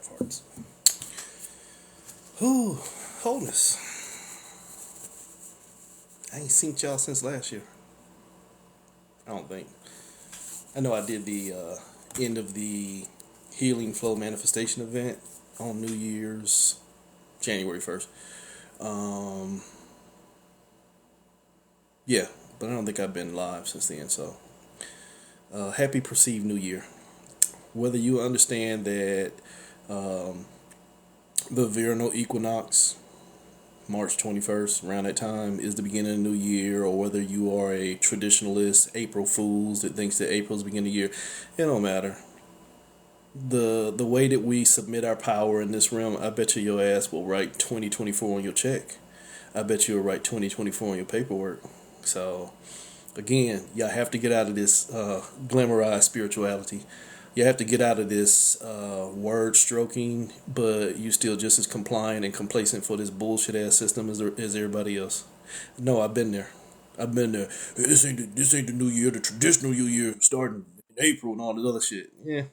farts. Whew, wholeness. I ain't seen y'all since last year. I don't think. I know I did the end of the Healing Flow Manifestation event on New Year's, January 1st. Yeah, but I don't think I've been live since then, so happy perceived New Year. Whether you understand that the vernal equinox, March 21st, around that time, is the beginning of the new year, or whether you are a traditionalist, April Fools that thinks that April's the beginning of the year, it don't matter. The way that we submit our power in this realm, I bet you your ass will write 2024 on your check. I bet you'll write 2024 on your paperwork. So, again, y'all have to get out of this glamorized spirituality. You have to get out of this word stroking, but you still just as compliant and complacent for this bullshit ass system as everybody else. No, I've been there. I've been there. Hey, this ain't the new year, the traditional new year starting in April and all this other shit. Yeah.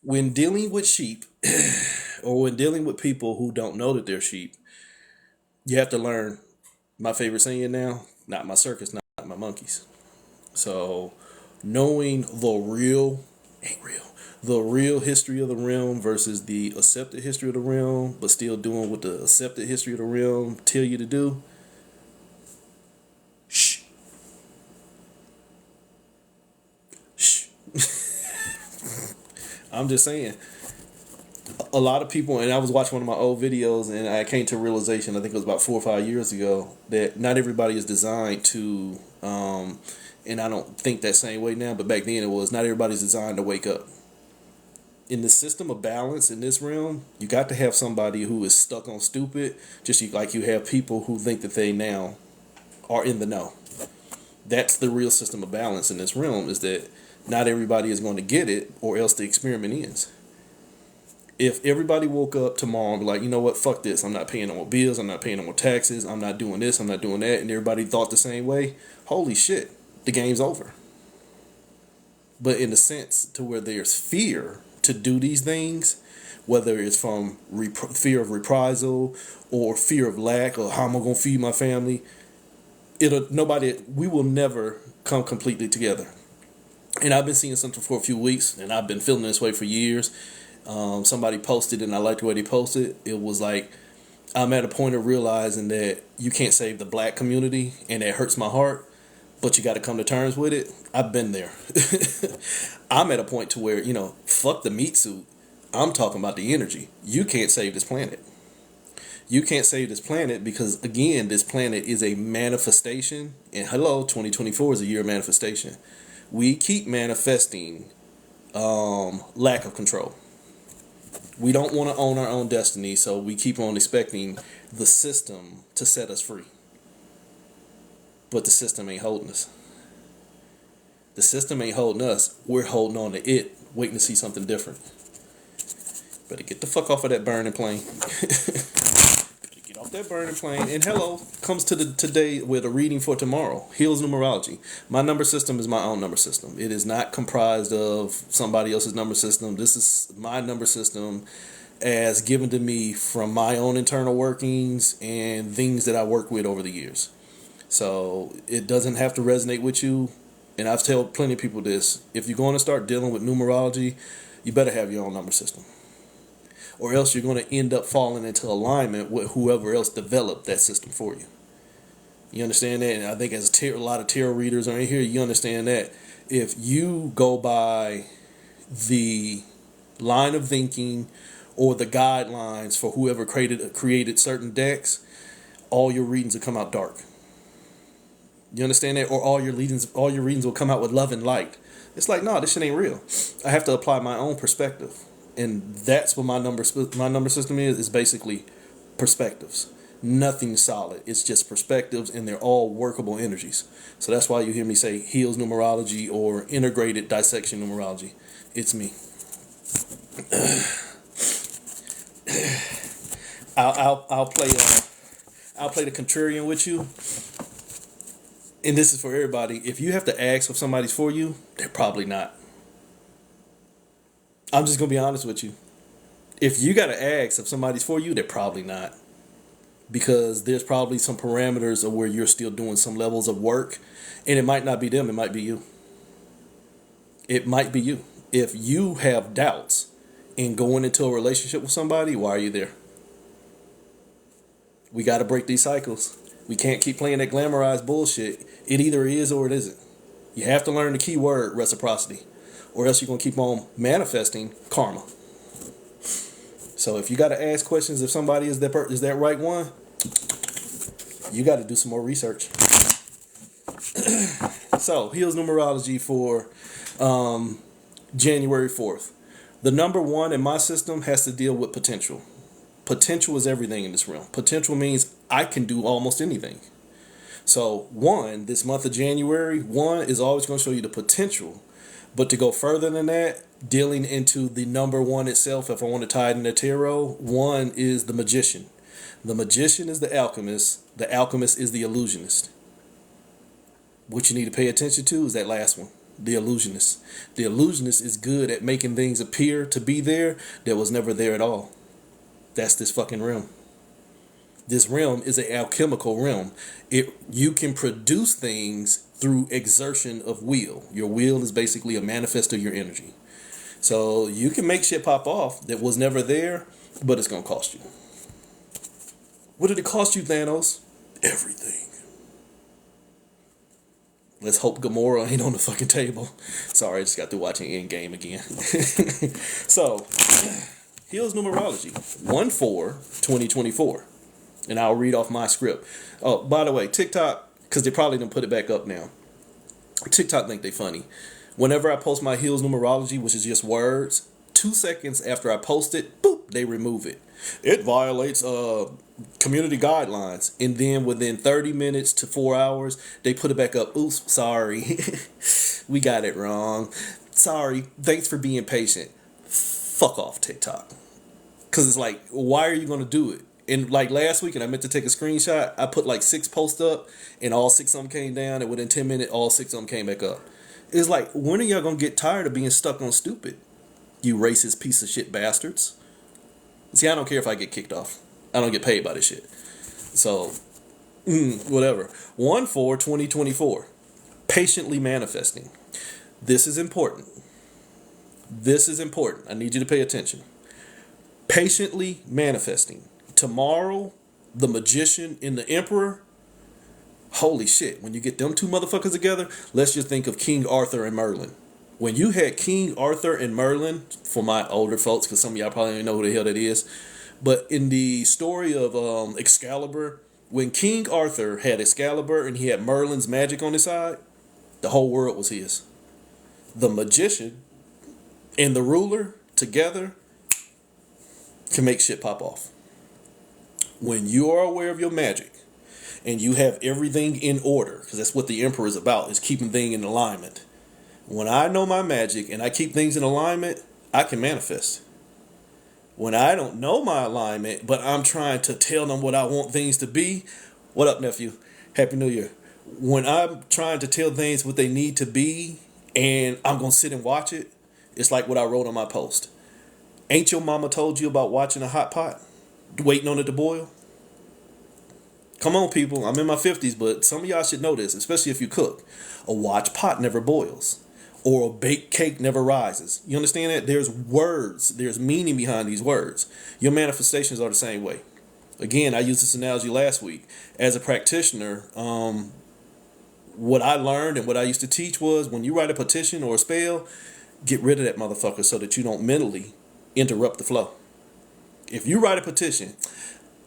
When dealing with sheep, or when dealing with people who don't know that they're sheep, you have to learn my favorite saying now: not my circus, not my monkeys. So, knowing the real history of the realm versus the accepted history of the realm, but still doing what the accepted history of the realm tell you to do. Shh. Shh. I'm just saying. A lot of people, and I was watching one of my old videos, and I came to a realization, I think it was about 4 or 5 years ago, that not everybody is designed to, and I don't think that same way now, but back then it was, not everybody's designed to wake up. In the system of balance in this realm, you got to have somebody who is stuck on stupid, just like you have people who think that they now are in the know. That's the real system of balance in this realm, is that not everybody is going to get it, or else the experiment ends. If everybody woke up tomorrow and be like, you know what, fuck this, I'm not paying no more bills, I'm not paying no more taxes, I'm not doing this, I'm not doing that, and everybody thought the same way, holy shit, the game's over. But in the sense to where there's fear to do these things, whether it's from fear of reprisal or fear of lack, or how am I going to feed my family, we will never come completely together. And I've been seeing something for a few weeks, and I've been feeling this way for years. Somebody posted, and I liked the way they posted. It was like, I'm at a point of realizing that you can't save the black community, and that hurts my heart, but you got to come to terms with it. I've been there. I'm at a point to where, fuck the meat suit. I'm talking about the energy. You can't save this planet. You can't save this planet because, again, this planet is a manifestation. And hello, 2024 is a year of manifestation. We keep manifesting lack of control. We don't want to own our own destiny, so we keep on expecting the system to set us free. But the system ain't holding us. The system ain't holding us. We're holding on to it, waiting to see something different. Better get the fuck off of that burning plane. Get off that burning plane. And hello, comes to today with a reading for tomorrow. Heals numerology. My number system is my own number system. It is not comprised of somebody else's number system. This is my number system as given to me from my own internal workings and things that I work with over the years. So it doesn't have to resonate with you. And I've told plenty of people this. If you're going to start dealing with numerology, you better have your own number system. Or else you're going to end up falling into alignment with whoever else developed that system for you. You understand that? And I think as a lot of tarot readers are in here, you understand that. If you go by the line of thinking or the guidelines for whoever created certain decks, all your readings will come out dark. You understand that? Or all your readings will come out with love and light. It's like, no, this shit ain't real. I have to apply my own perspective. And that's what my number system is basically perspectives. Nothing solid. It's just perspectives, and they're all workable energies. So that's why you hear me say heals numerology or integrated dissection numerology. It's me. I'll play the contrarian with you. And this is for everybody. If you have to ask if somebody's for you, they're probably not. I'm just going to be honest with you. If you got to ask if somebody's for you, they're probably not. Because there's probably some parameters of where you're still doing some levels of work. And it might not be them, it might be you. It might be you. If you have doubts in going into a relationship with somebody, why are you there? We got to break these cycles. We can't keep playing that glamorized bullshit. It either is or it isn't. You have to learn the key word, reciprocity, or else you're going to keep on manifesting karma. So if you got to ask questions if somebody is that right one, you got to do some more research. So, Heels numerology for January 4th. The number 1 in my system has to deal with potential. Potential is everything in this realm. Potential means I can do almost anything. So 1, this month of January, 1 is always going to show you the potential. But to go further than that, dealing into the number 1 itself, if I want to tie it in the tarot, 1 is the magician. The magician is the alchemist. The alchemist is the illusionist. What you need to pay attention to is that last one, the illusionist. The illusionist is good at making things appear to be there that was never there at all. That's this fucking realm. This realm is an alchemical realm. You can produce things through exertion of will. Your will is basically a manifest of your energy. So you can make shit pop off that was never there, but it's going to cost you. What did it cost you, Thanos? Everything. Let's hope Gamora ain't on the fucking table. Sorry, I just got through watching Endgame again. So, Heels numerology. 1/4/2024. And I'll read off my script. Oh, by the way, TikTok, because they probably didn't put it back up now. TikTok think they funny. Whenever I post my Heels numerology, which is just words, 2 seconds after I post it, boop, they remove it. It violates community guidelines. And then within 30 minutes to 4 hours, they put it back up. Oops, sorry. We got it wrong. Sorry. Thanks for being patient. Fuck off, TikTok. Because it's like, why are you going to do it? And like last week, and I meant to take a screenshot, I put like 6 posts up, and all 6 of them came down, and within 10 minutes, all 6 of them came back up. It's like, when are y'all going to get tired of being stuck on stupid? You racist piece of shit bastards. See, I don't care if I get kicked off. I don't get paid by this shit. So, whatever. 1/4/2024. Patiently manifesting. This is important. This is important. I need you to pay attention. Patiently manifesting. Tomorrow, the magician and the emperor. Holy shit. When you get them 2 motherfuckers together, let's just think of King Arthur and Merlin. When you had King Arthur and Merlin, for my older folks, because some of y'all probably don't know who the hell that is, but in the story of Excalibur, when King Arthur had Excalibur and he had Merlin's magic on his side, the whole world was his. The magician and the ruler together can make shit pop off. When you are aware of your magic and you have everything in order, because that's what the emperor is about, is keeping things in alignment. When I know my magic and I keep things in alignment, I can manifest. When I don't know my alignment, but I'm trying to tell them what I want things to be, what up, nephew? Happy New Year. When I'm trying to tell things what they need to be and I'm going to sit and watch it, it's like what I wrote on my post. Ain't your mama told you about watching a hot pot? Waiting on it to boil? Come on, people. I'm in my 50s, but some of y'all should know this, especially if you cook. A watch pot never boils. Or a baked cake never rises. You understand that? There's words. There's meaning behind these words. Your manifestations are the same way. Again, I used this analogy last week. As a practitioner, what I learned and what I used to teach was when you write a petition or a spell, get rid of that motherfucker so that you don't mentally interrupt the flow. If you write a petition,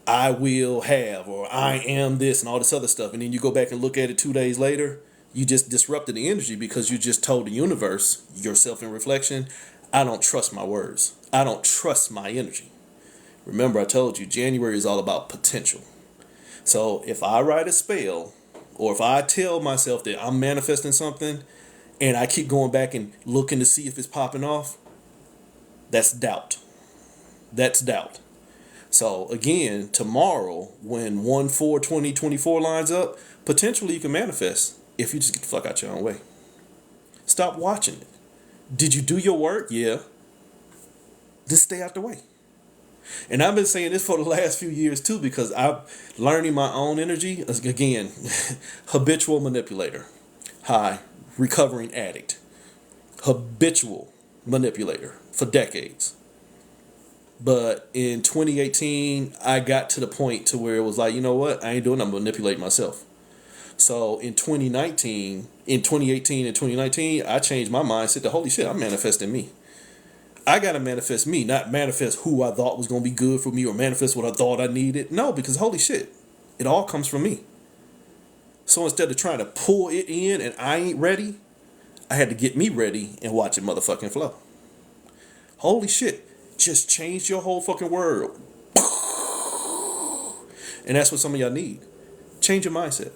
I will have, or I am this and all this other stuff, and then you go back and look at it 2 days later, you just disrupted the energy because you just told the universe, yourself in reflection, I don't trust my words. I don't trust my energy. Remember, I told you, January is all about potential. So if I write a spell, or if I tell myself that I'm manifesting something, and I keep going back and looking to see if it's popping off, that's doubt. That's doubt. So again, tomorrow, when 1/4/2024 lines up, potentially you can manifest if you just get the fuck out your own way. Stop watching it. Did you do your work? Yeah. Just stay out the way. And I've been saying this for the last few years too, because I'm learning my own energy. Again, habitual manipulator. Hi, recovering addict. Habitual manipulator for decades. But in 2018, I got to the point to where it was like, you know what? I ain't doing nothing but manipulate myself. So in 2018 and 2019, I changed my mindset to holy shit, I'm manifesting me. I got to manifest me, not manifest who I thought was going to be good for me or manifest what I thought I needed. No, because holy shit, it all comes from me. So instead of trying to pull it in and I ain't ready, I had to get me ready and watch it motherfucking flow. Holy shit, just change your whole fucking world. And that's what some of y'all need. Change your mindset.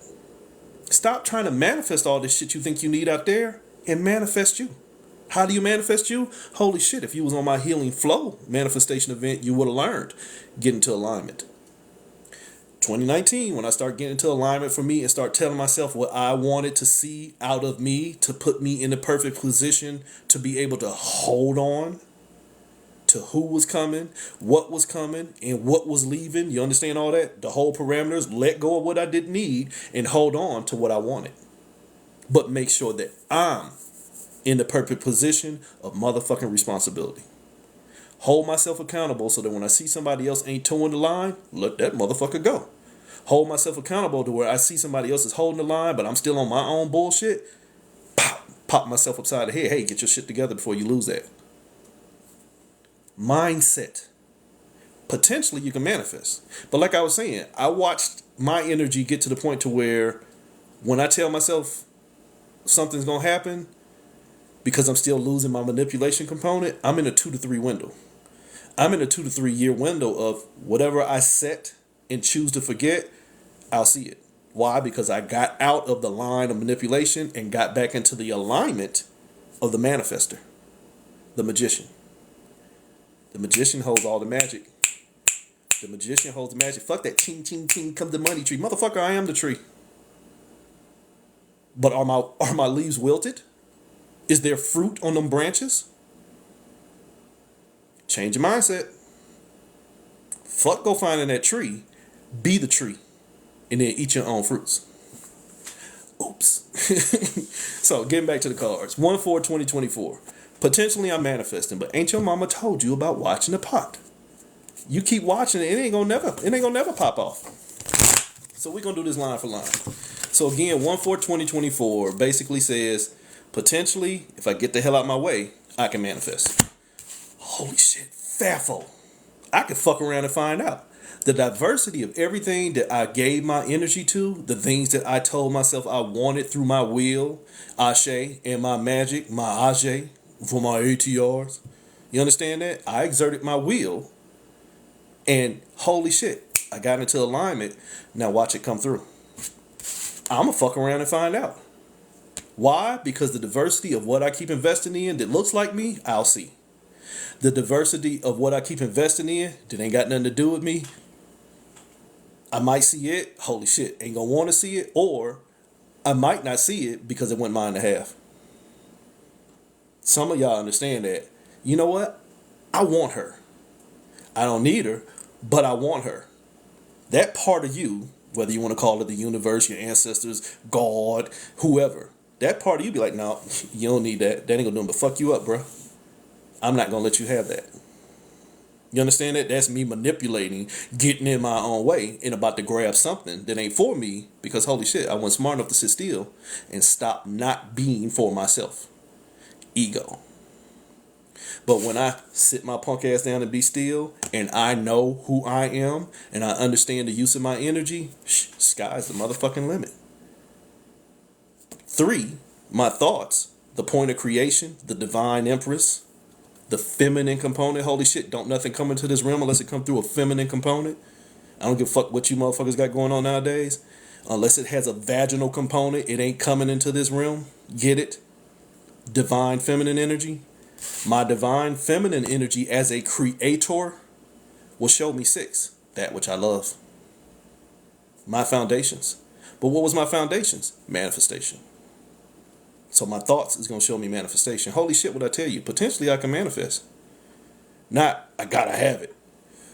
Stop trying to manifest all this shit you think you need out there and manifest you. How do you manifest you? Holy shit, if you was on my Healing Flow manifestation event, you would have learned. Get into alignment. 2019, when I start getting into alignment for me and start telling myself what I wanted to see out of me to put me in the perfect position to be able to hold on to who was coming, and what was leaving. You understand all that? The whole parameters, let go of what I didn't need and hold on to what I wanted. But make sure that I'm in the perfect position of motherfucking responsibility. Hold myself accountable so that when I see somebody else ain't towing the line, let that motherfucker go. Hold myself accountable to where I see somebody else is holding the line, but I'm still on my own bullshit. Pop myself upside the head. Hey, get your shit together before you lose that. Mindset. Potentially you can manifest. But like I was saying, I watched my energy get to the point to where when I tell myself something's going to happen, because I'm still losing my manipulation component, I'm in a 2 to 3 window. I'm in a 2 to 3 year window of whatever I set and choose to forget, I'll see it. Why? Because I got out of the line of manipulation and got back into the alignment of the manifester, the magician. The magician holds all the magic. The magician holds the magic. Fuck that ching, ching, ching, come the money tree. Motherfucker, I am the tree. But are my leaves wilted? Is there fruit on them branches? Change your mindset. Fuck go finding that tree. Be the tree. And then eat your own fruits. Oops. So getting back to the cards. 1/4/2024. Potentially I'm manifesting, but ain't your mama told you about watching the pot? You keep watching it, it ain't gonna never pop off. So we're gonna do this line for line. So again, 1/4/2024 basically says, potentially, if I get the hell out my way, I can manifest. Holy shit, Faffo. I could fuck around and find out. The diversity of everything that I gave my energy to, the things that I told myself I wanted through my will, Ashe, and my magic, my Ajay, for my ATRs. You understand that? I exerted my will, and holy shit, I got into alignment. Now watch it come through. I'ma fuck around and find out. Why? Because the diversity of what I keep investing in that looks like me, I'll see. The diversity of what I keep investing in that ain't got nothing to do with me, I might see it, holy shit, ain't gonna want to see it, or I might not see it because it wasn't mine to have. Some of y'all understand that. You know what? I want her. I don't need her, but I want her. That part of you, whether you want to call it the universe, your ancestors, God, whoever, that part of you be like, no, you don't need that. That ain't gonna do nothing but fuck you up, bro. I'm not gonna let you have that. You understand that? That's me manipulating, getting in my own way, and about to grab something that ain't for me because holy shit, I wasn't smart enough to sit still and stop not being for myself. Ego. But when I sit my punk ass down and be still, and I know who I am, and I understand the use of my energy, sky's the motherfucking limit. 3, my thoughts, the point of creation, the divine empress, the feminine component. Holy shit, don't nothing come into this realm unless it come through a feminine component. I don't give a fuck what you motherfuckers got going on nowadays. Unless it has a vaginal component, it ain't coming into this realm. Get it? Divine feminine energy. My divine feminine energy as a creator will show me 6, that which I love. My foundations. But what was my foundations? Manifestation. So my thoughts is going to show me manifestation. Holy shit, what I tell you, potentially I can manifest. Not, I gotta have it.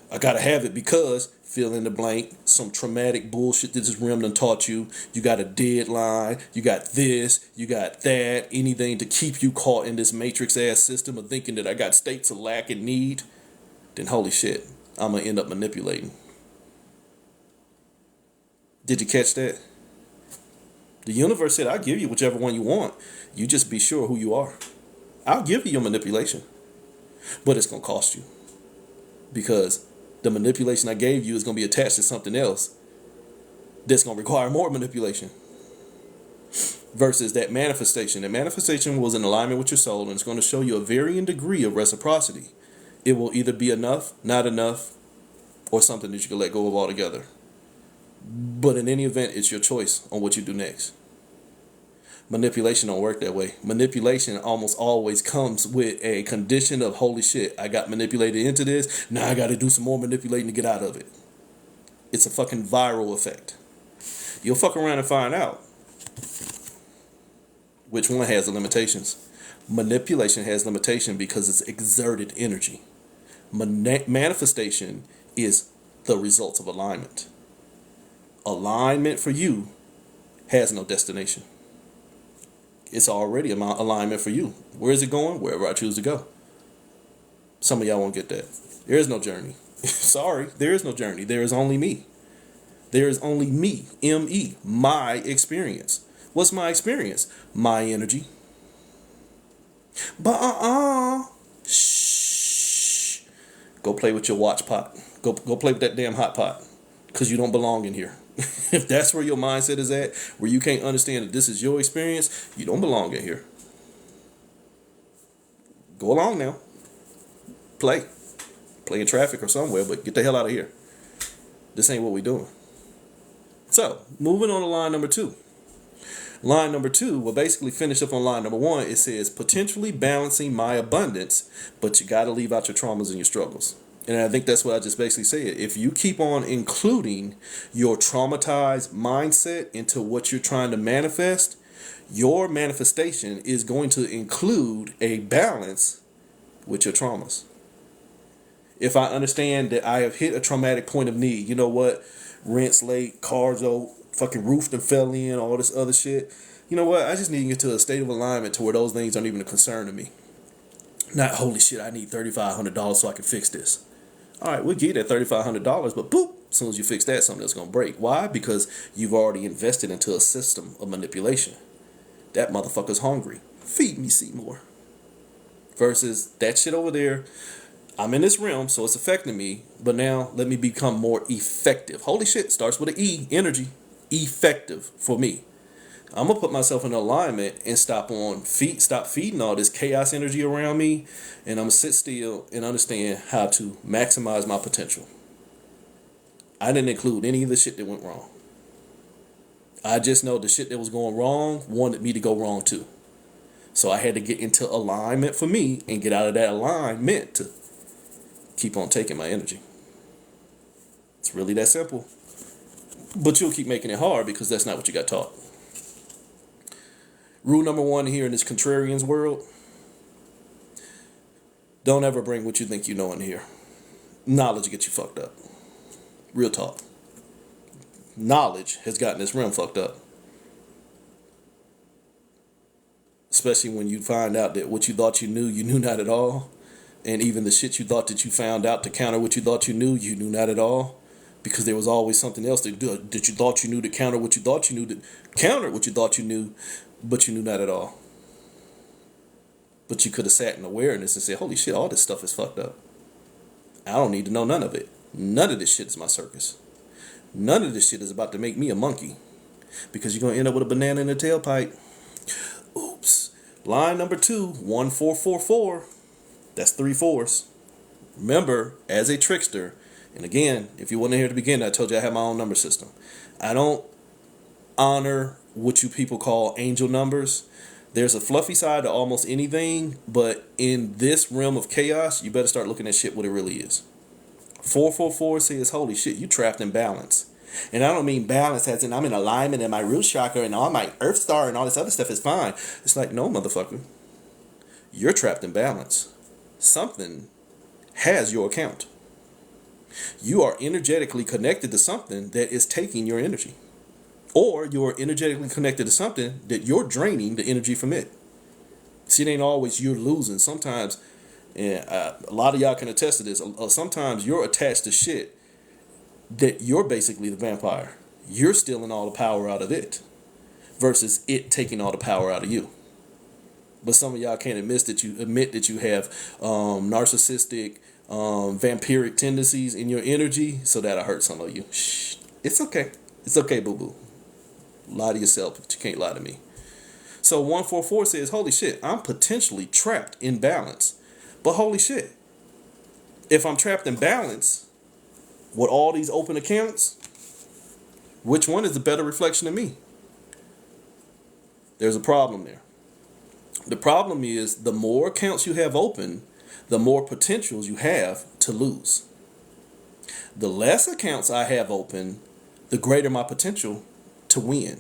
I gotta have it because fill in the blank, some traumatic bullshit that this realm done taught you. You got a deadline, you got this, you got that, anything to keep you caught in this matrix ass system of thinking that I got states of lack and need, then holy shit, I'm gonna end up manipulating. Did you catch that? The universe said, I'll give you whichever one you want. You just be sure who you are. I'll give you your manipulation, but it's gonna cost you because the manipulation I gave you is going to be attached to something else that's going to require more manipulation versus that manifestation. That manifestation was in alignment with your soul, and it's going to show you a varying degree of reciprocity. It will either be enough, not enough, or something that you can let go of altogether. But in any event, it's your choice on what you do next. Manipulation don't work that way. Manipulation almost always comes with a condition of, holy shit, I got manipulated into this. Now I got to do some more manipulating to get out of it. It's a fucking viral effect. You'll fuck around and find out which one has the limitations. Manipulation has limitation because it's exerted energy. Manifestation is the result of alignment. Alignment for you has no destination. It's already alignment for you. Where is it going? Wherever I choose to go. Some of y'all won't get that. There is no journey. Sorry, there is no journey. There is only me. There is only me, M-E, my experience. What's my experience? My energy. But shh. Go play with your watch pot. Go play with that damn hot pot. Because you don't belong in here. If that's where your mindset is at, where you can't understand that this is your experience, you don't belong in here. Go along now. Play in traffic or somewhere, but get the hell out of here. This ain't what we doing. So, moving on to line number 2. Line number 2 will basically finish up on line number 1. It says, potentially balancing my abundance, but you got to leave out your traumas and your struggles. And I think that's what I just basically said. If you keep on including your traumatized mindset into what you're trying to manifest, your manifestation is going to include a balance with your traumas. If I understand that I have hit a traumatic point of need, you know what? Rent's late, cars old, fucking roof done fell in, all this other shit. You know what? I just need to get to a state of alignment to where those things aren't even a concern to me. Not, holy shit, I need $3,500 so I can fix this. All right, we'll give you that $3,500, but boop, as soon as you fix that, something that's going to break. Why? Because you've already invested into a system of manipulation. That motherfucker's hungry. Feed me, Seymour. Versus that shit over there, I'm in this realm, so it's affecting me, but now let me become more effective. Holy shit, starts with an E, energy. Effective for me. I'm gonna put myself in alignment and stop feeding all this chaos energy around me, and I'm gonna sit still and understand how to maximize my potential. I didn't include any of the shit that went wrong. I just know the shit that was going wrong wanted me to go wrong too. So I had to get into alignment for me and get out of that alignment to keep on taking my energy. It's really that simple. But you'll keep making it hard because that's not what you got taught. Rule number 1 here in this contrarian's world: don't ever bring what you think you know in here. Knowledge gets you fucked up. Real talk. Knowledge has gotten this realm fucked up. Especially when you find out that what you thought you knew not at all. And even the shit you thought that you found out to counter what you thought you knew not at all. Because there was always something else that you thought you knew to counter what you thought you knew, that countered what you thought you knew, but you knew not at all. But you could have sat in awareness and said, holy shit, all this stuff is fucked up. I don't need to know none of it. None of this shit is my circus. None of this shit is about to make me a monkey. Because you're going to end up with a banana in the tailpipe. Oops. Line number 2, 1444. That's 3 4s. Remember, as a trickster, and again, if you wasn't here at the beginning, I told you I have my own number system. I don't honor what you people call angel numbers. There's a fluffy side to almost anything, but in this realm of chaos, you better start looking at shit what it really is. 444 says, holy shit, you trapped in balance. And I don't mean balance as in I'm in alignment and my root chakra and all my earth star and all this other stuff is fine. It's like, no, motherfucker. You're trapped in balance. Something has your account. You are energetically connected to something that is taking your energy. Or you're energetically connected to something that you're draining the energy from it. See, it ain't always you're losing. Sometimes, and a lot of y'all can attest to this, sometimes you're attached to shit that you're basically the vampire. You're stealing all the power out of it versus it taking all the power out of you. But some of y'all can't admit that you have narcissistic, vampiric tendencies in your energy, so that'll hurt some of you. Shh. It's okay. It's okay, boo-boo. Lie to yourself, but you can't lie to me. So 144 says, holy shit, I'm potentially trapped in balance. But holy shit, if I'm trapped in balance with all these open accounts, which one is the better reflection of me? There's a problem there. The problem is the more accounts you have open, the more potentials you have to lose. The less accounts I have open, the greater my potential to win.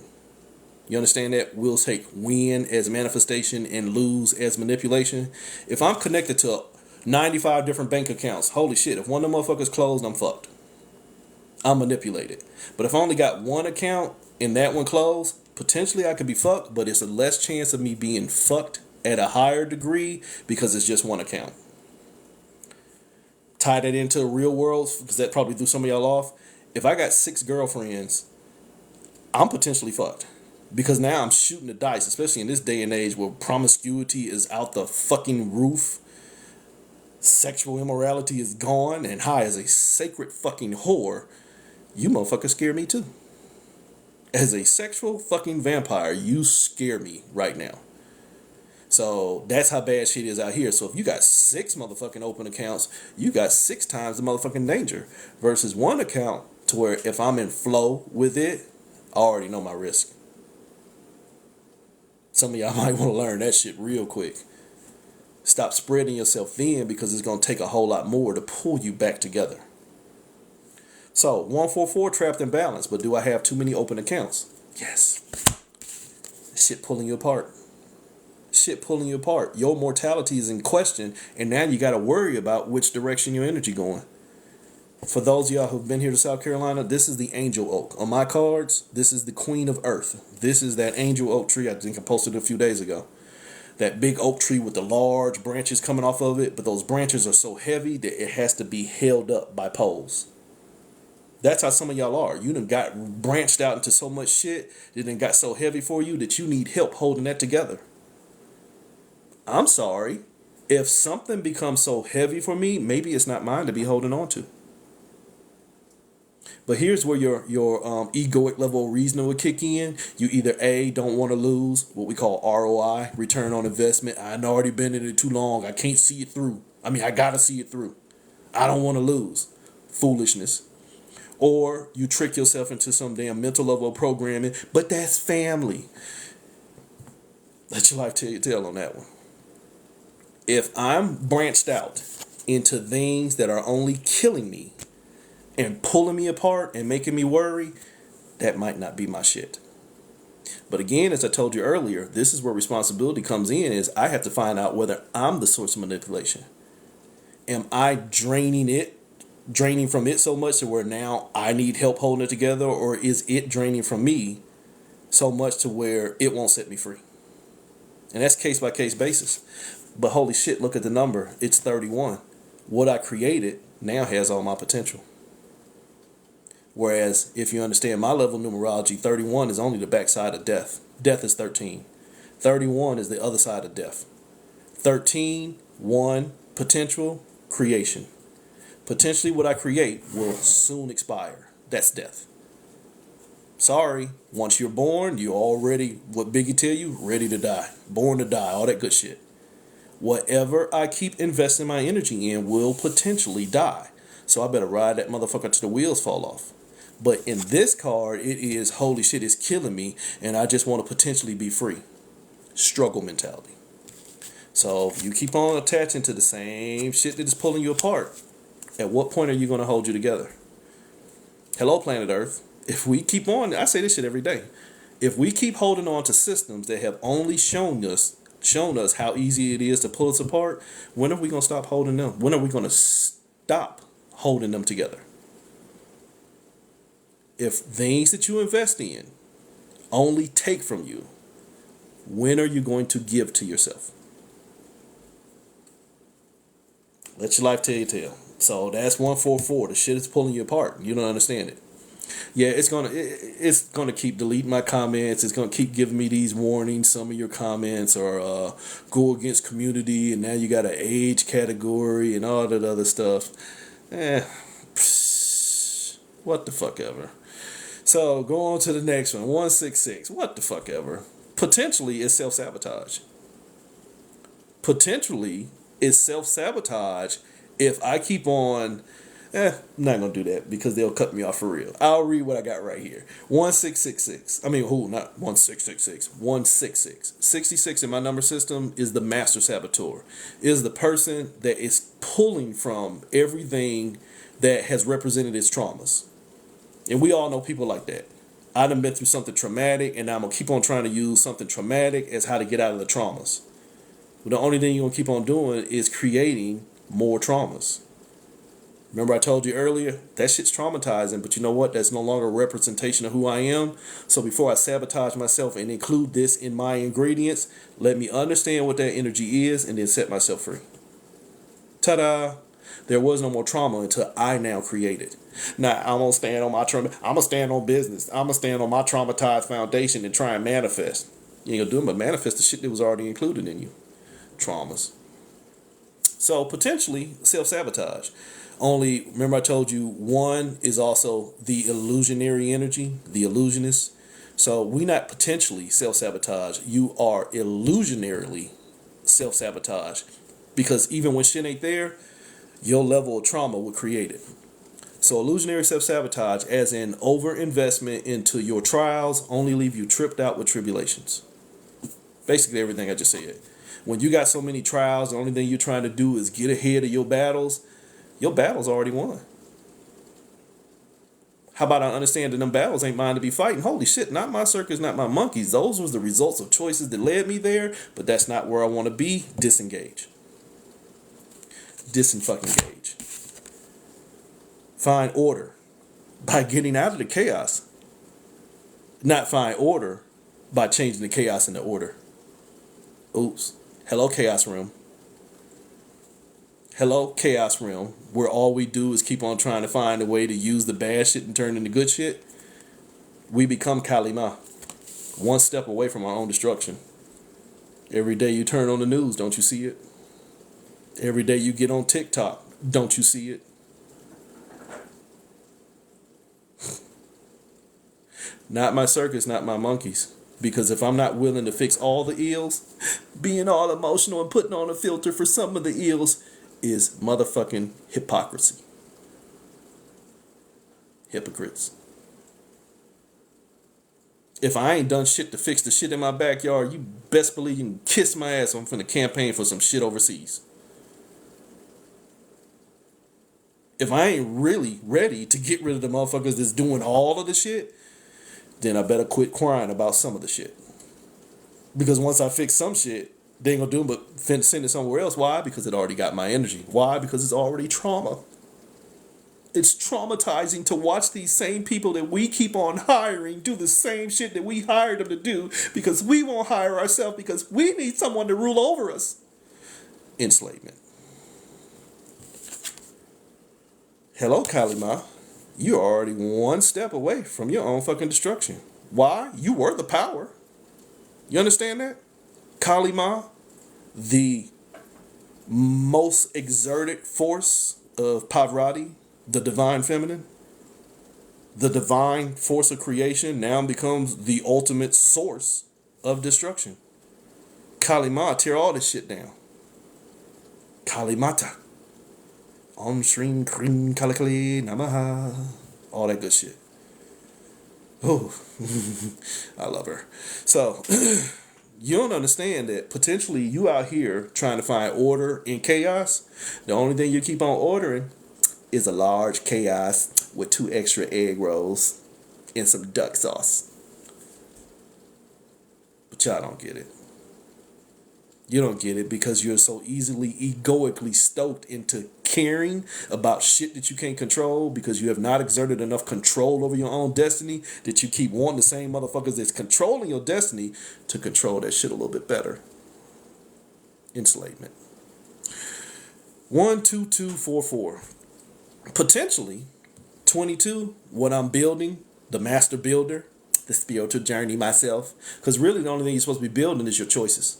You understand that? We'll take win as manifestation and lose as manipulation. If I'm connected to 95 different bank accounts, holy shit, if one of them motherfuckers closed, I'm fucked. I'm manipulated. But if I only got one account and that one closed, potentially I could be fucked, but it's a less chance of me being fucked at a higher degree because it's just one account. Tie that into real world, because that probably threw some of y'all off. If I got 6 girlfriends, I'm potentially fucked. Because now I'm shooting the dice, especially in this day and age where promiscuity is out the fucking roof. Sexual immorality is gone, and high as a sacred fucking whore, you motherfuckers scare me too. As a sexual fucking vampire, you scare me right now. So that's how bad shit is out here. So if you got 6 motherfucking open accounts, you got 6 times the motherfucking danger. Versus one account to where if I'm in flow with it, I already know my risk. Some of y'all might want to learn that shit real quick. Stop spreading yourself thin because it's going to take a whole lot more to pull you back together. So 144 trapped in balance, but do I have too many open accounts? Yes. Shit pulling you apart. Shit pulling you apart. Your mortality is in question, and now you got to worry about which direction your energy going. For those of y'all who've been here to South Carolina, this is the angel oak. On my cards, this is the queen of earth. This is that angel oak tree I think I posted a few days ago. That big oak tree with the large branches coming off of it, but those branches are so heavy that it has to be held up by poles. That's how some of y'all are. You done got branched out into so much shit, it done got so heavy for you that you need help holding that together. I'm sorry. If something becomes so heavy for me, maybe it's not mine to be holding on to. But here's where your egoic level of reasoning would kick in. You either A, don't want to lose, what we call ROI, return on investment. I've already been in it too long. I can't see it through. I got to see it through. I don't want to lose. Foolishness. Or you trick yourself into some damn mental level of programming, but that's family. Let your life tell your tale on that one. If I'm branched out into things that are only killing me, and pulling me apart and making me worry, that might not be my shit. But again, as I told you earlier, this is where responsibility comes in, is I have to find out whether I'm the source of manipulation. Am I draining from it so much to where now I need help holding it together, or is it draining from me so much to where it won't set me free? And that's case by case basis. But holy shit, look at the number. It's 31. What I created now has all my potential. Whereas, if you understand my level of numerology, 31 is only the backside of death. Death is 13. 31 is the other side of death. 13, 1, potential, creation. Potentially what I create will soon expire. That's death. Sorry, once you're born, you're already, what Biggie tell you, ready to die. Born to die, all that good shit. Whatever I keep investing my energy in will potentially die. So I better ride that motherfucker till the wheels fall off. But in this card, it is, holy shit, it's killing me, and I just want to potentially be free. Struggle mentality. So you keep on attaching to the same shit that is pulling you apart. At what point are you going to hold you together? Hello, planet Earth. If we keep on, I say this shit every day. If we keep holding on to systems that have only shown us how easy it is to pull us apart, when are we going to stop holding them? When are we going to stop holding them together. If things that you invest in only take from you, when are you going to give to yourself? Let your life tell your tale. So that's 144. The shit is pulling you apart. You don't understand it. Yeah, it's gonna keep deleting my comments. It's gonna keep giving me these warnings. Some of your comments are go against community, and now you got an age category and all that other stuff. What the fuck ever. So go on to the next one. 166. What the fuck ever. Potentially is self-sabotage. Potentially is self-sabotage if I keep on. I'm not going to do that because they'll cut me off for real. I'll read what I got right here. 1666. I mean, not 1666. 166. 66 in my number system is the master saboteur. Is the person that is pulling from everything that has represented its traumas. And we all know people like that. I done been through something traumatic, and I'm going to keep on trying to use something traumatic as how to get out of the traumas. But the only thing you're going to keep on doing is creating more traumas. Remember I told you earlier, that shit's traumatizing, but you know what? That's no longer a representation of who I am. So before I sabotage myself and include this in my ingredients, let me understand what that energy is and then set myself free. Ta-da! There was no more trauma until I now create it. Now, I'm going to stand on my trauma. I'm going to stand on business. I'm going to stand on my traumatized foundation and try and manifest. You ain't going to do it, but manifest the shit that was already included in you. Traumas. So, potentially, self-sabotage. Only, remember I told you, one is also the illusionary energy, the illusionist. So, we not potentially self-sabotage. You are illusionarily self-sabotage. Because even when shit ain't there, your level of trauma will create it. So illusionary self-sabotage, as in over-investment into your trials, only leave you tripped out with tribulations. Basically everything I just said. When you got so many trials, the only thing you're trying to do is get ahead of your battles already won. How about I understand that them battles ain't mine to be fighting? Holy shit, not my circus, not my monkeys. Those was the results of choices that led me there, but that's not where I want to be. Disengage. Disenfucking-gage. Find order by getting out of the chaos. Not find order by changing the chaos into order. Oops. Hello, chaos realm. Hello, chaos realm, where all we do is keep on trying to find a way to use the bad shit and turn into good shit. We become Kali Ma, one step away from our own destruction. Every day you turn on the news, don't you see it? Every day you get on TikTok, don't you see it? Not my circus, not my monkeys. Because if I'm not willing to fix all the ills, being all emotional and putting on a filter for some of the ills is motherfucking hypocrisy. Hypocrites. If I ain't done shit to fix the shit in my backyard, you best believe you can kiss my ass. I'm finna campaign for some shit overseas. If I ain't really ready to get rid of the motherfuckers that's doing all of the shit, then I better quit crying about some of the shit. Because once I fix some shit, they ain't gonna do but send it somewhere else. Why? Because it already got my energy. Why? Because it's already trauma. It's traumatizing to watch these same people that we keep on hiring do the same shit that we hired them to do because we won't hire ourselves because we need someone to rule over us. Enslavement. Hello, Kali Ma. You're already one step away from your own fucking destruction. Why? You were the power. You understand that? Kali Ma, the most exerted force of Pavarotti, the divine feminine, the divine force of creation now becomes the ultimate source of destruction. Kali Ma, tear all this shit down. Kali Mata. Om Shrim Krim Kali Kali Namaha. All that good shit. Oh, I love her. So, you don't understand that potentially you out here trying to find order in chaos. The only thing you keep on ordering is a large chaos with 2 extra egg rolls and some duck sauce. But y'all don't get it. You don't get it because you're so easily egoically stoked into caring about shit that you can't control because you have not exerted enough control over your own destiny, that you keep wanting the same motherfuckers that's controlling your destiny to control that shit a little bit better. Enslavement. 12244. Potentially 22, what I'm building, the master builder, the spiritual journey myself. Because really the only thing you're supposed to be building is your choices.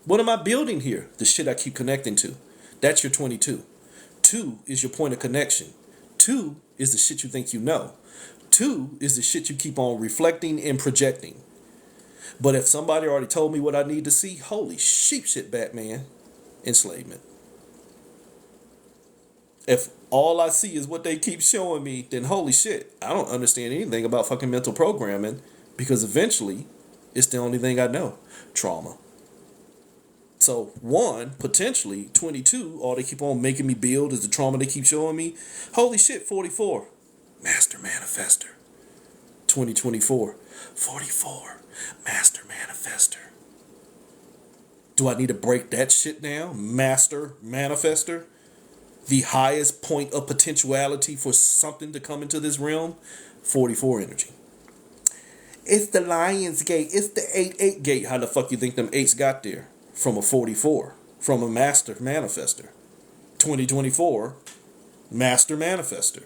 What am I building here? The shit I keep connecting to. That's your 22. 2 is your point of connection. 2 is the shit you think you know. 2 is the shit you keep on reflecting and projecting. But if somebody already told me what I need to see, holy sheep shit, Batman. Enslavement. If all I see is what they keep showing me, then holy shit, I don't understand anything about fucking mental programming, because eventually it's the only thing I know. Trauma. So 1, potentially 22, all they keep on making me build is the trauma they keep showing me. Holy shit, 44. Master Manifester. 2024. 44. Master Manifester. Do I need to break that shit down? Master Manifester. The highest point of potentiality for something to come into this realm. 44 energy. It's the Lion's Gate. It's the 8-8 gate. How the fuck you think them 8s got there? From a 44. From a Master Manifester. 2024. Master Manifester.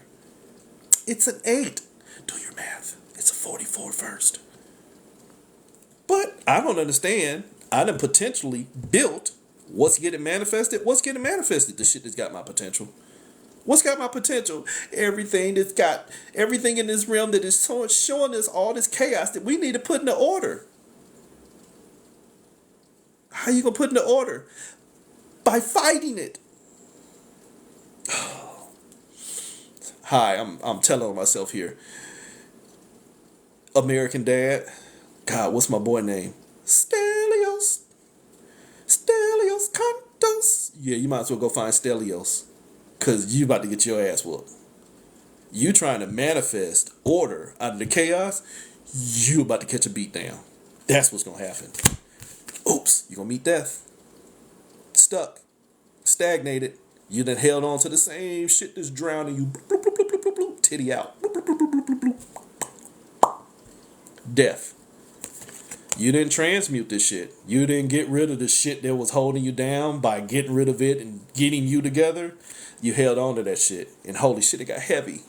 It's an 8. Do your math. It's a 44 first. But I don't understand. I done potentially built what's getting manifested. What's getting manifested? The shit that's got my potential. What's got my potential? Everything that's got everything in this realm that is showing us all this chaos that we need to put into order. How you gonna put into order? By fighting it. Hi, I'm telling myself here. American Dad. God, what's my boy name? Stelios Cantos. Yeah, you might as well go find Stelios. Because you about to get your ass whooped. You trying to manifest order out of the chaos, you about to catch a beat down. That's what's going to happen. Oops, you're going to meet death. Stuck. Stagnated. You done held on to the same shit that's drowning you. Bloop, bloop, bloop, bloop, bloop, bloop. Titty out. Bloop, bloop, bloop, bloop, bloop, bloop. Death. You didn't transmute this shit. You didn't get rid of the shit that was holding you down by getting rid of it and getting you together. You held on to that shit. And holy shit, it got heavy.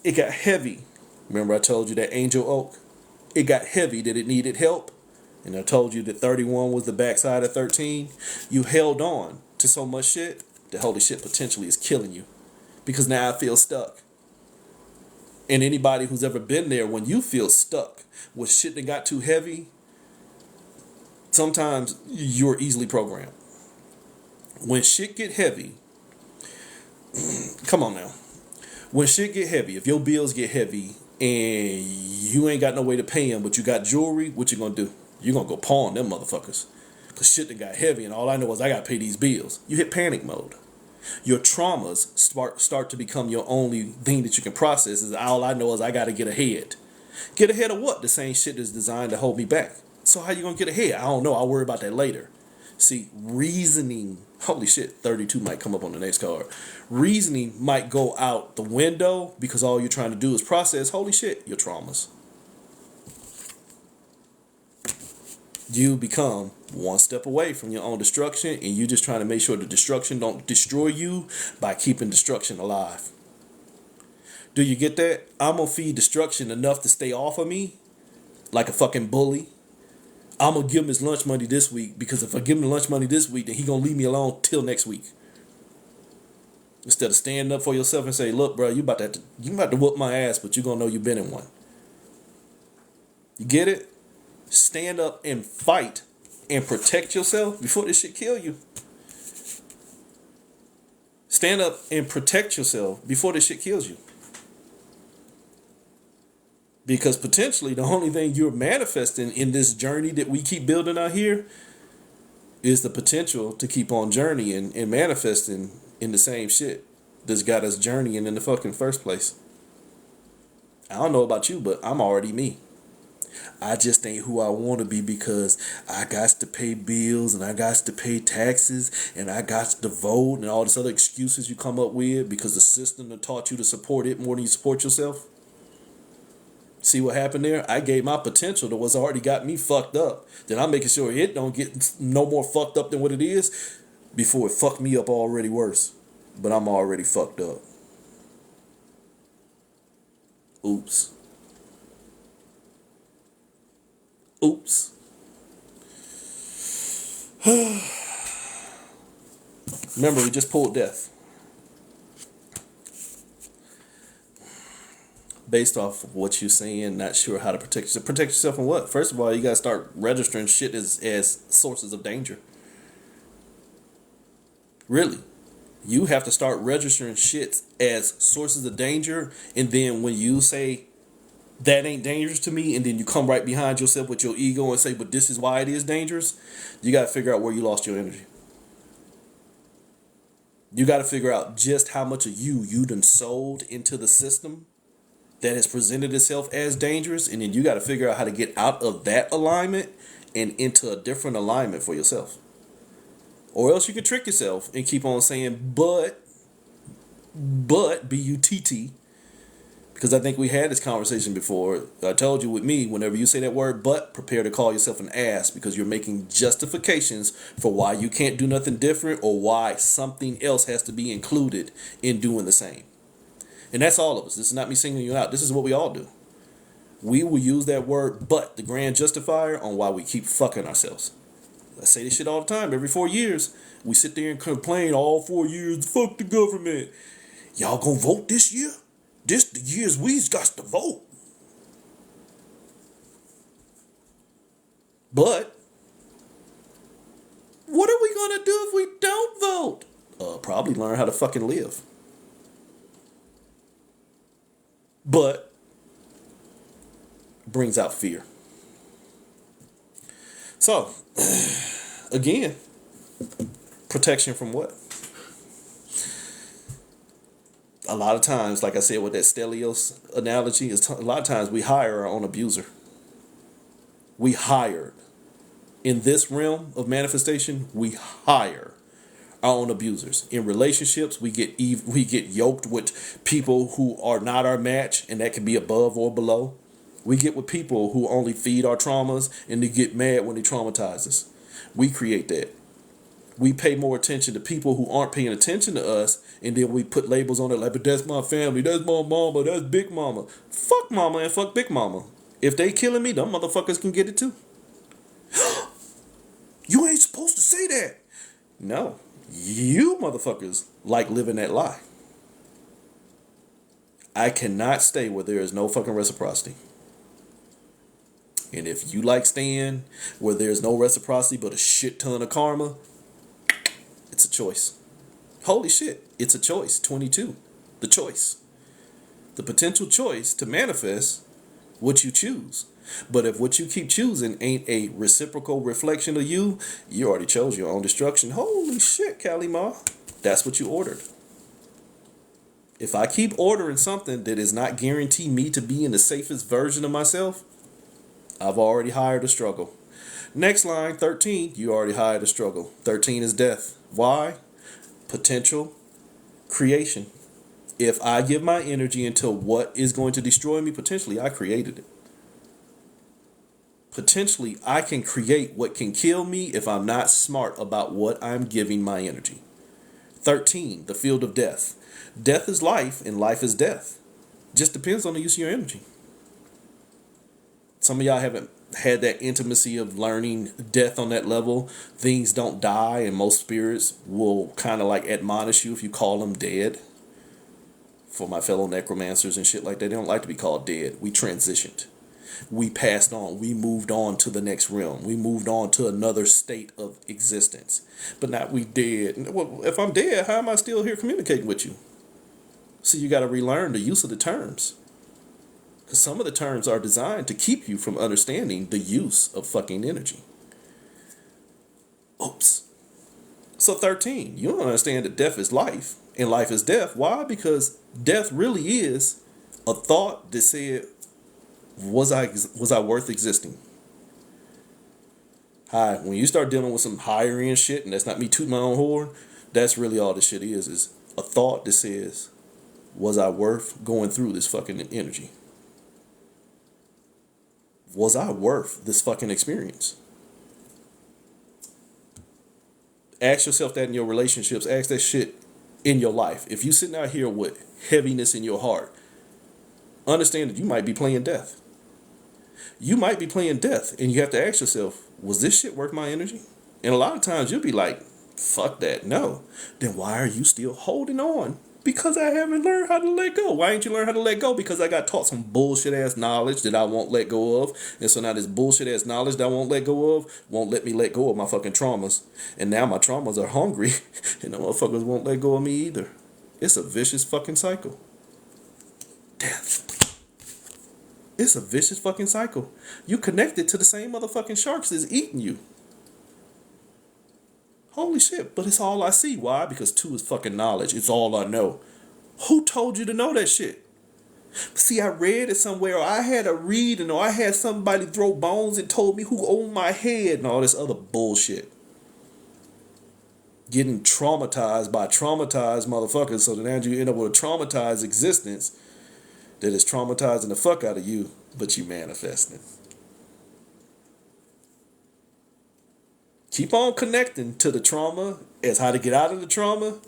It got heavy. Remember I told you that Angel Oak? It got heavy that it needed help. And I told you that 31 was the backside of 13. You held on to so much shit that holy shit potentially is killing you. Because now I feel stuck. And anybody who's ever been there, when you feel stuck with shit that got too heavy, sometimes you're easily programmed. When shit get heavy, come on now. When shit get heavy, if your bills get heavy and you ain't got no way to pay them, but you got jewelry, what you gonna do? You gonna go pawn them motherfuckers. Because shit that got heavy and all I know is I gotta pay these bills. You hit panic mode. Your traumas start to become your only thing that you can process. Is all I know is I got to get ahead. Get ahead of what? The same shit is designed to hold me back. So how you going to get ahead? I don't know. I'll worry about that later. See, reasoning. Holy shit, 32 might come up on the next card. Reasoning might go out the window because all you're trying to do is process, holy shit, your traumas. You become one step away from your own destruction, and you just trying to make sure the destruction don't destroy you by keeping destruction alive. Do you get that? I'm going to feed destruction enough to stay off of me like a fucking bully. I'm going to give him his lunch money this week, because if I give him the lunch money this week, then he going to leave me alone till next week. Instead of standing up for yourself and say, look, bro, you about to whoop my ass, but you going to know you've been in one. You get it? Stand up and fight and protect yourself before this shit kill you. Stand up and protect yourself before this shit kills you. Because potentially the only thing you're manifesting in this journey that we keep building out here is the potential to keep on journeying and manifesting in the same shit that's got us journeying in the fucking first place. I don't know about you, but I'm already me. I just ain't who I want to be because I got to pay bills and I got to pay taxes and I got to vote and all these other excuses you come up with because the system that taught you to support it more than you support yourself. See what happened there? I gave my potential to what's already got me fucked up. Then I'm making sure it don't get no more fucked up than what it is before it fucked me up already worse. But I'm already fucked up. Oops. Oops. Remember, we just pulled death. Based off of what you're saying, not sure how to protect yourself. Protect yourself from what? First of all, you got to start registering shit as sources of danger. Really. You have to start registering shit as sources of danger. And then when you say, that ain't dangerous to me, and then you come right behind yourself with your ego and say, but this is why it is dangerous, you got to figure out where you lost your energy. You got to figure out just how much of you done sold into the system that has presented itself as dangerous, and then you got to figure out how to get out of that alignment and into a different alignment for yourself. Or else you could trick yourself and keep on saying, but, B-U-T-T, because I think we had this conversation before. I told you with me, whenever you say that word but, prepare to call yourself an ass because you're making justifications for why you can't do nothing different or why something else has to be included in doing the same. And that's all of us. This is not me singling you out. This is what we all do. We will use that word but, the grand justifier, on why we keep fucking ourselves. I say this shit all the time. Every 4 years, we sit there and complain all 4 years, fuck the government. Y'all gonna vote this year? This the years we's got to vote. But what are we gonna do if we don't vote? Probably learn how to fucking live. But brings out fear. So, again, protection from what? A lot of times, like I said with that Stelios analogy, a lot of times we hire our own abuser. We hired. In this realm of manifestation, we hire our own abusers. In relationships, we get yoked with people who are not our match, and that can be above or below. We get with people who only feed our traumas and they get mad when they traumatize us. We create that. We pay more attention to people who aren't paying attention to us, and then we put labels on it like, but that's my family, that's my mama, that's Big Mama. Fuck Mama and fuck Big Mama. If they killing me, them motherfuckers can get it too. You ain't supposed to say that. No, you motherfuckers like living that lie. I cannot stay where there is no fucking reciprocity. And if you like staying where there's no reciprocity but a shit ton of karma, it's a choice. Holy shit, it's a choice. 22. The choice. The potential choice to manifest what you choose. But if what you keep choosing ain't a reciprocal reflection of you, you already chose your own destruction. Holy shit, Kalima. That's what you ordered. If I keep ordering something that is not guaranteeing me to be in the safest version of myself, I've already hired a struggle. Next line, 13, you already hired a struggle. 13 is death. Why? Potential creation. If I give my energy into what is going to destroy me, potentially I created it. Potentially I can create what can kill me if I'm not smart about what I'm giving my energy. 13, the field of death. Death is life and life is death. Just depends on the use of your energy. Some of y'all haven't had that intimacy of learning death on that level. Things don't die, and most spirits will kind of like admonish you if you call them dead. For my fellow necromancers and shit like that, they don't like to be called dead. We transitioned. We passed on. We moved on to the next realm. We moved on to another state of existence. But not we dead. Well, if I'm dead, how am I still here communicating with you? So you got to relearn the use of the terms. Because some of the terms are designed to keep you from understanding the use of fucking energy. Oops. So 13, you don't understand that death is life and life is death. Why? Because death really is a thought that said, Was I worth existing? Hi, when you start dealing with some higher end shit, and that's not me tooting my own horn, that's really all this shit is a thought that says, was I worth going through this fucking energy? Was I worth this fucking experience? Ask yourself that in your relationships. Ask that shit in your life. If you sitting out here with heaviness in your heart, understand that you might be playing death. You might be playing death, and you have to ask yourself, was this shit worth my energy? And a lot of times you'll be like, fuck that, no. Then why are you still holding on? Because I haven't learned how to let go. Why ain't you learn how to let go? Because I got taught some bullshit ass knowledge that I won't let go of. And so now this bullshit ass knowledge that I won't let go of won't let me let go of my fucking traumas. And now my traumas are hungry and the motherfuckers won't let go of me either. It's a vicious fucking cycle. Death. It's a vicious fucking cycle. You connected to the same motherfucking sharks that's eating you. Holy shit, but it's all I see. Why? Because 2 is fucking knowledge. It's all I know. Who told you to know that shit? See, I read it somewhere, or I had a reading, or I had somebody throw bones and told me who owned my head and all this other bullshit. Getting traumatized by traumatized motherfuckers, so that now you end up with a traumatized existence that is traumatizing the fuck out of you, but you manifesting. Keep on connecting to the trauma as how to get out of the trauma.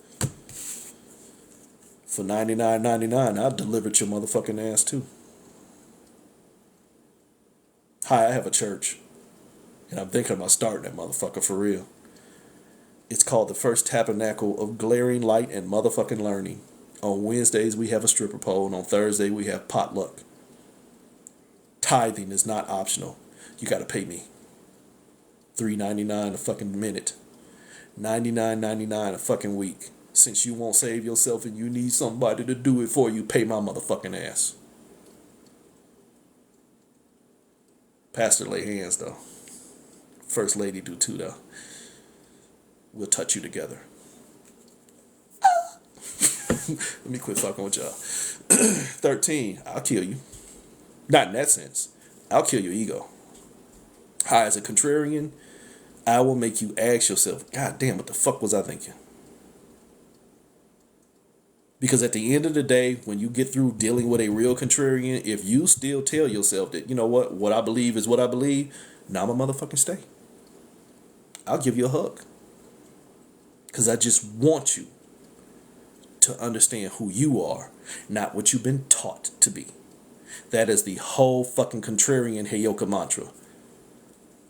For $99.99, I'll deliver it your motherfucking ass too. Hi, I have a church. And I'm thinking about starting that motherfucker for real. It's called the First Tabernacle of Glaring Light and Motherfucking Learning. On Wednesdays, we have a stripper pole. And on Thursday, we have potluck. Tithing is not optional. You got to pay me. $3.99 a fucking minute. $99.99 a fucking week. Since you won't save yourself and you need somebody to do it for you, pay my motherfucking ass. Pastor lay hands though. First lady do too though. We'll touch you together. Let me quit fucking with y'all. 13, I'll kill you. Not in that sense. I'll kill your ego. Hi, as a contrarian, I will make you ask yourself, God damn, what the fuck was I thinking? Because at the end of the day, when you get through dealing with a real contrarian, if you still tell yourself that, you know what I believe is what I believe, now I'm a motherfucking stay. I'll give you a hug. Because I just want you to understand who you are, not what you've been taught to be. That is the whole fucking contrarian Heyoka mantra.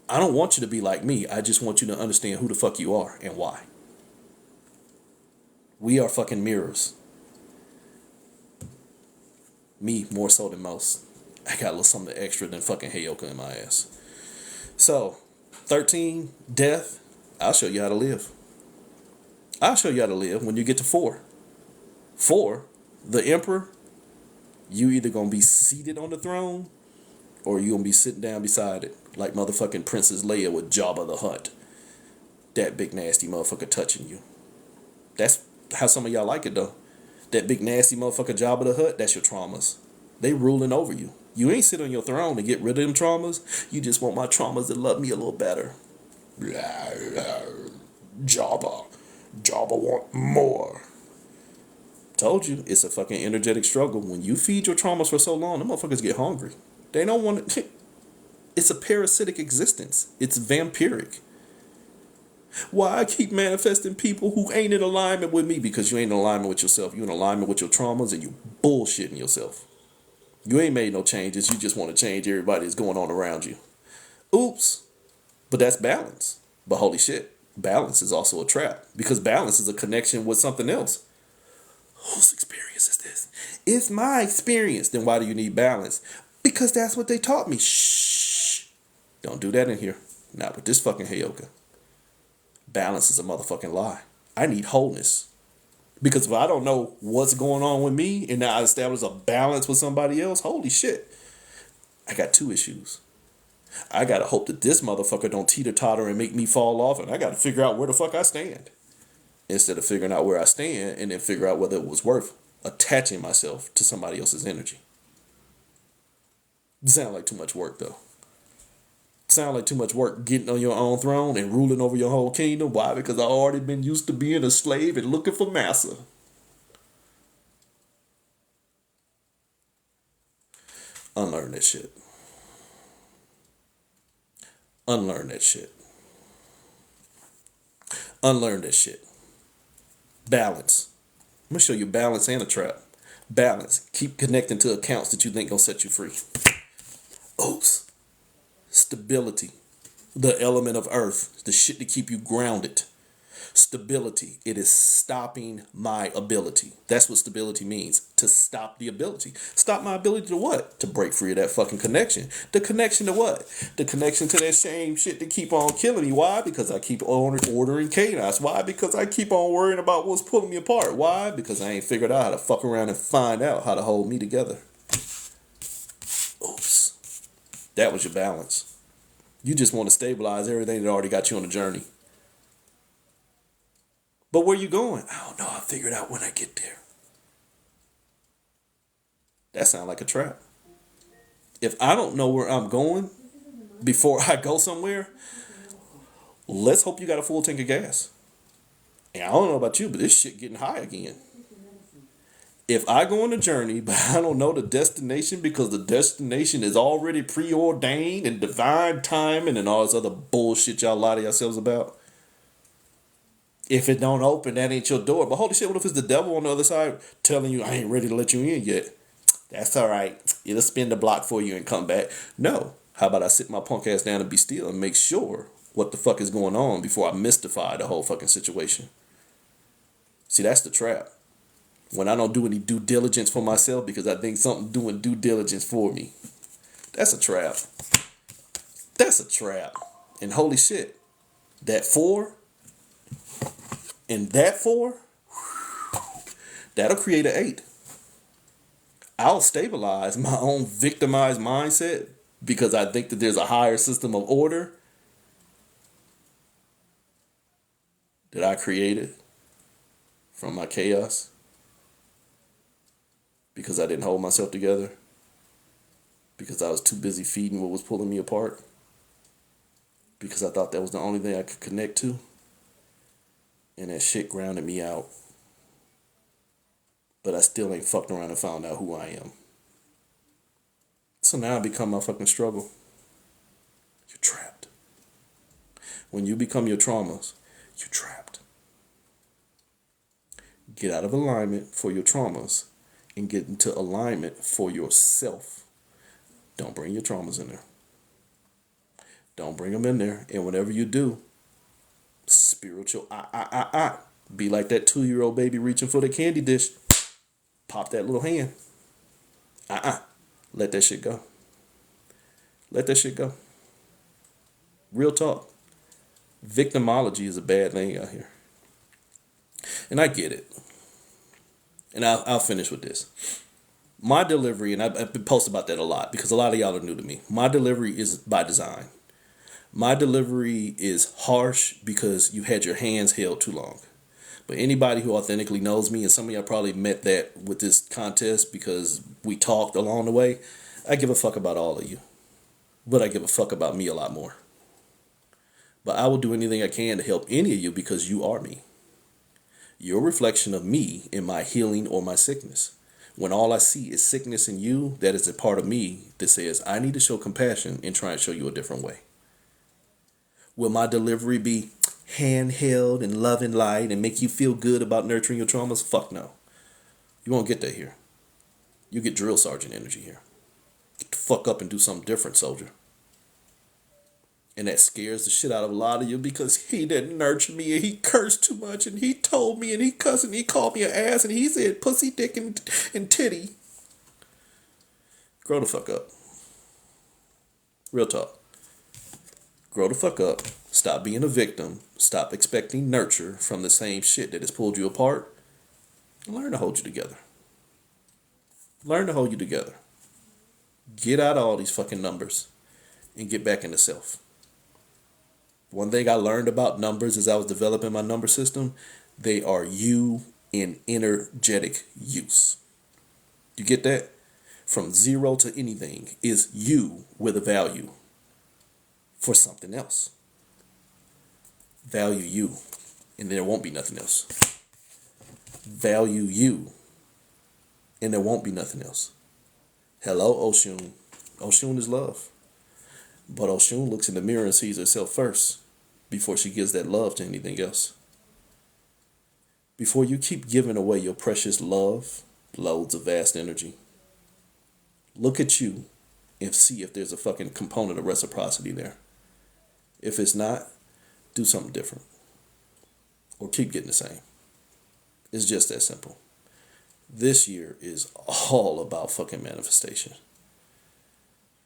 I don't want you to be like me. I just want you to understand who the fuck you are and why. We are fucking mirrors. Me more so than most. I got a little something extra than fucking Heyoka in my ass. So, 13, death. I'll show you how to live. I'll show you how to live when you get to 4. 4, the emperor. You either gonna be seated on the throne or you gonna be sitting down beside it like motherfucking Princess Leia with Jabba the Hutt. That big nasty motherfucker touching you. That's how some of y'all like it though. That big nasty motherfucker Jabba the Hutt, that's your traumas. They ruling over you. You ain't sit on your throne to get rid of them traumas. You just want my traumas to love me a little better. Jabba want more. Told you, it's a fucking energetic struggle. When you feed your traumas for so long, the motherfuckers get hungry. They don't want to. It's a parasitic existence. It's vampiric. Why I keep manifesting people who ain't in alignment with me? Because you ain't in alignment with yourself. You in alignment with your traumas and you bullshitting yourself. You ain't made no changes. You just want to change everybody that's going on around you. Oops. But that's balance. But holy shit, balance is also a trap. Because balance is a connection with something else. Whose experience is this? It's my experience. Then why do you need balance? Because that's what they taught me. Shh. Don't do that in here. Not with this fucking Heyoka. Balance is a motherfucking lie. I need wholeness. Because if I don't know what's going on with me and now I establish a balance with somebody else, holy shit. I got 2 issues. I got to hope that this motherfucker don't teeter-totter and make me fall off, and I got to figure out where the fuck I stand. Instead of figuring out where I stand and then figure out whether it was worth attaching myself to somebody else's energy. Sound like too much work though. Sound like too much work getting on your own throne and ruling over your whole kingdom. Why? Because I already been used to being a slave and looking for massa. Unlearn that shit. Unlearn that shit. Unlearn that shit. Balance. I'm gonna show you balance and a trap. Balance. Keep connecting to accounts that you think gonna set you free. Oops. Stability. The element of earth. The shit to keep you grounded. Stability. It is stopping my ability. That's what stability means. To stop the ability. Stop my ability to what? To break free of that fucking connection. The connection to what? The connection to that same shit that keep on killing me. Why? Because I keep ordering chaos. Why? Because I keep on worrying about what's pulling me apart. Why? Because I ain't figured out how to fuck around and find out how to hold me together. Oops. That was your balance. You just want to stabilize everything that already got you on the journey. But where you going? I don't know. I'll figure it out when I get there. That sounds like a trap. If I don't know where I'm going before I go somewhere, let's hope you got a full tank of gas. And I don't know about you, but this shit getting high again. If I go on a journey, but I don't know the destination because the destination is already preordained and divine timing and all this other bullshit y'all lie to yourselves about. If it don't open, that ain't your door. But holy shit, what if it's the devil on the other side telling you, I ain't ready to let you in yet? That's all right. It'll spin the block for you and come back. No. How about I sit my punk ass down and be still and make sure what the fuck is going on before I mystify the whole fucking situation? See, that's the trap. When I don't do any due diligence for myself because I think something doing due diligence for me. That's a trap. That's a trap. And holy shit, that 4 and that 4, that'll create an 8. I'll stabilize my own victimized mindset because I think that there's a higher system of order that I created from my chaos because I didn't hold myself together, because I was too busy feeding what was pulling me apart, because I thought that was the only thing I could connect to, and that shit grounded me out. But I still ain't fucked around and found out who I am. So now I become my fucking struggle. You're trapped. When you become your traumas, you're trapped. Get out of alignment for your traumas and get into alignment for yourself. Don't bring your traumas in there. Don't bring them in there. And whatever you do, spiritual be like that 2-year-old baby reaching for the candy dish. Pop that little hand. Let that shit go. Let that shit go. Real talk. Victimology is a bad thing out here. And I get it. And I'll finish with this. My delivery, and I've been posting about that a lot because a lot of y'all are new to me. My delivery is by design. My delivery is harsh because you had your hands held too long. But anybody who authentically knows me, and some of y'all probably met that with this contest because we talked along the way, I give a fuck about all of you. But I give a fuck about me a lot more. But I will do anything I can to help any of you because you are me. You're a reflection of me in my healing or my sickness. When all I see is sickness in you, that is a part of me that says I need to show compassion and try and show you a different way. Will my delivery be handheld and love and light and make you feel good about nurturing your traumas? Fuck no. You won't get that here. You get drill sergeant energy here. Get the fuck up and do something different, soldier. And that scares the shit out of a lot of you because he didn't nurture me and he cursed too much and he told me and he cussed and he called me an ass and he said pussy, dick, and titty. Grow the fuck up. Real talk. Grow the fuck up. Stop being a victim. Stop expecting nurture from the same shit that has pulled you apart. And learn to hold you together. Learn to hold you together. Get out of all these fucking numbers and get back into self. One thing I learned about numbers as I was developing my number system, they are you in energetic use. You get that? from zero to anything is you with a value for something else. Value you, and there won't be nothing else. Value you, and there won't be nothing else. Hello, Oshun. Oshun is love. But Oshun looks in the mirror and sees herself first before she gives that love to anything else. Before you keep giving away your precious love, loads of vast energy, look at you and see if there's a fucking component of reciprocity there. If it's not, do something different. Or keep getting the same. It's just that simple. This year is all about fucking manifestation.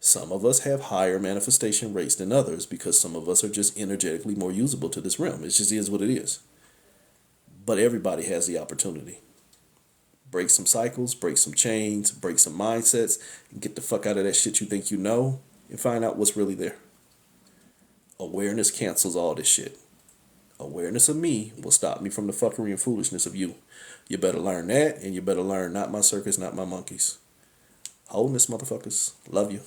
Some of us have higher manifestation rates than others because some of us are just energetically more usable to this realm. It just is what it is. But everybody has the opportunity. Break some cycles, break some chains, break some mindsets, and get the fuck out of that shit you think you know and find out what's really there. Awareness cancels all this shit. Awareness of me will stop me from the fuckery and foolishness of you. You better learn that, and you better learn not my circus, not my monkeys. Wholeness, motherfuckers. Love you.